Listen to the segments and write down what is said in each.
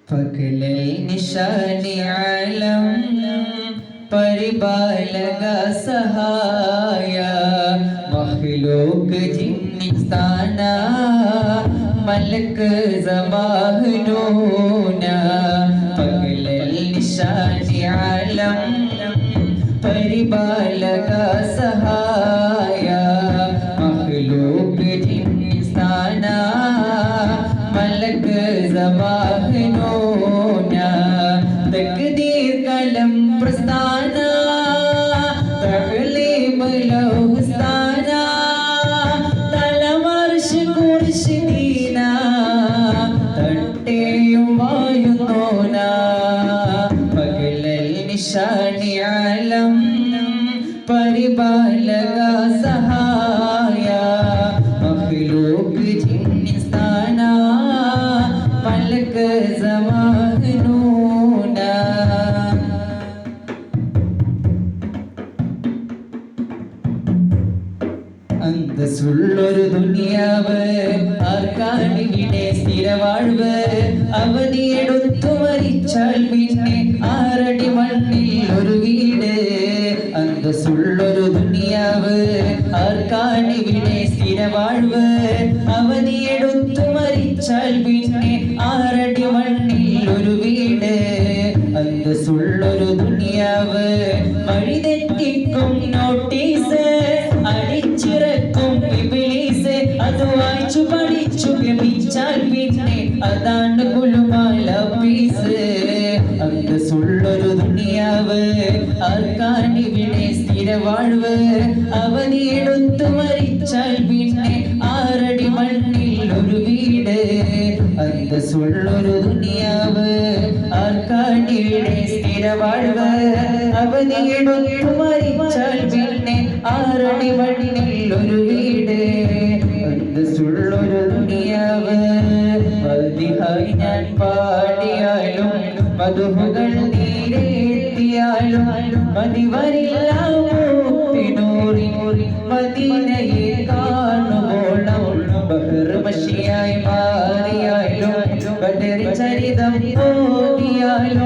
ഫഖ്ലൽ നിശാനി ആലം പരിപാലക സഹായ മഖ്ലൂഖ് ജിന്നിസ്ഥാന മലക് സബാഹ്നൂന ഫഖ്ലൽ നിശാനി ആലം പരിപാലക സഹായ മഖ്ലൂഖ് ജിന്നിസ്ഥാന മലക് സബാഹ്നൂന തഖ്ദീർ കലം പ്രസ്ഥാന തഅലീം ലൗഹസ്ഥാന തലമർശ് കുർശിദീന തട്ടേയും വായുന്നോന ഫഖ്ലൽ നിശാനി ആലം പരിപാലക സഹായ മഖ്ലൂഖ് ജിന്നിസ്ഥാന മലക് സബാഹ്നൂന അന്തസ്സുള്ളൊരു ദുനിയാവ് ആർക്കാണിവിടെ സ്ഥിരവാഴ്വ് അവധിയെടുത്തു മരിച്ചാൽ പിന്നെ ആറടി മണ്ണിൽ ഒരു വീട് അന്തസ്സുള്ളൊരു ദുനിയാവ് ആർക്കാണിവിടെ സ്ഥിരവാഴ്വ് അവധിയെടുത്തു മരിച്ചാൽ പിന്നെ ആറടി മണ്ണിൽ ഒരു വീട് അന്തസ്സുള്ളൊരു ദുനിയാവ് വഴി തെറ്റിക്കും നോട്ടീസ് അടിച്ചിറക്കും ഇബ്ലീസ് അത് വായിച്ചു പഠിച്ചു ലഭിച്ചാൽ പിന്നെ അതാണ് കുലുമാല പീസ് അന്തസ്സുള്ളൊരു ദുനിയാവ് ആർക്കാണിവിടെ സ്ഥിരവാഴ്വ് അവധിയെടുത്തു മരിച്ചാൽ പിന്നെ ആറടി മണ്ണിൽ ഒരു വീട് അന്തസ്സുള്ളൊരു ദുനിയാവ് ആർക്കാണിവിടെ സ്ഥിരവാഴ്വ് അവധിയെടുത്തു മരിച്ചാൽ പിന്നെ ആറടി മണ്ണിൽ ഒരു വീട് അന്തസ്സുള്ളൊരു ദുനിയാവ് മദിഹായി ഞാൻ പാടിയാലും മധുഹുകൾ നീരെത്തിയാലും മതി വരില്ല മുത്തിനൂറി മദീനയെ കാണുവോളം ബഹർ മഷിയായി മാറിയാലും ബദർ ചരിതം ഓതിയാലും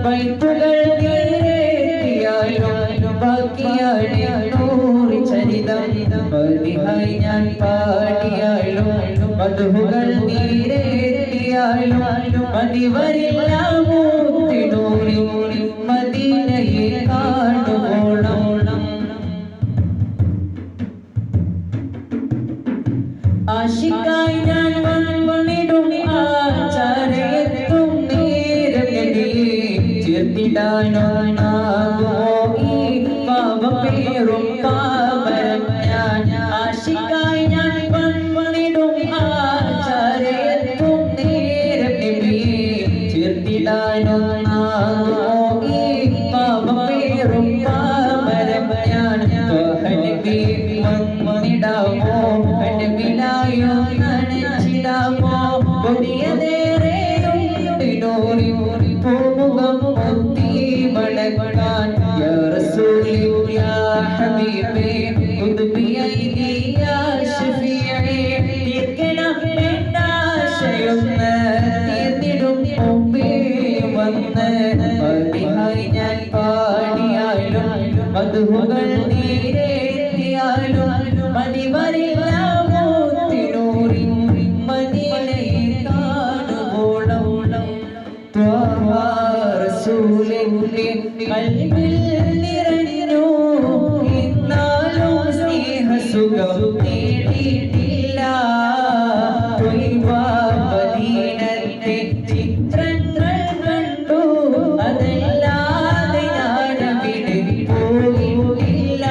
ബൈത്തുകൾ നീരെത്തിയാലും ബാക്കിയാണ് നൂറ് ചരിതം മദിഹായി ഞാൻ പാടിയാലും മധുഹുകൾ നീരെത്തിയാലും മതി വരില്ല മുത്തിനൂറി മദീനയെ കാണുവോളം ആശിക്കായി ഞാൻ വന്നിടും ആചാരയത്തും നേരം ചേർത്തിടാനോ നാഗോ ഈ പാപപേറും പാപരം ഞാൻ ആശിക്കായി ഞാൻ വന്നിടും ആചാരയത്തും നേരം ചേർത്തിടാനോ നാഗോ ഈ പാപപേറും പാപരം ഞാൻ വന്നിടാമോ വിലായോ നനച്ചിടാമോ കൊടിയതേറെയും പൂമുഖം മുത്തി മടക്കാൻ യാ റസൂലി യാ ഹബീബേ ഖുദ്ബി ഐദി യാ ശഫീഇ തീർക്കണം എന്നാശയൊന്ന് തീർന്നിടും മുമ്പേ വന്ന് മദിഹായി ഞാൻ പാടിയാലും മധുഹുകൾ നീരെത്തിയാലും മതി വരില്ല മുത്തിനൂറി മദീനയെ കാണുവോളം ത്വാഹ റസൂലിന്റെ ഖൽബിൽ നിറഞ്ഞു ഇന്നാലും സ്നേഹസുഖം നേടിയിട്ടില്ല മദീനത്തെ ചിത്രങ്ങൾ കണ്ടു അതല്ലാതെ ഞാനവിടെ പോയില്ല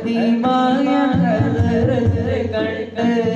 ഹദീമായ ഹദറത്ത് കണ്ട്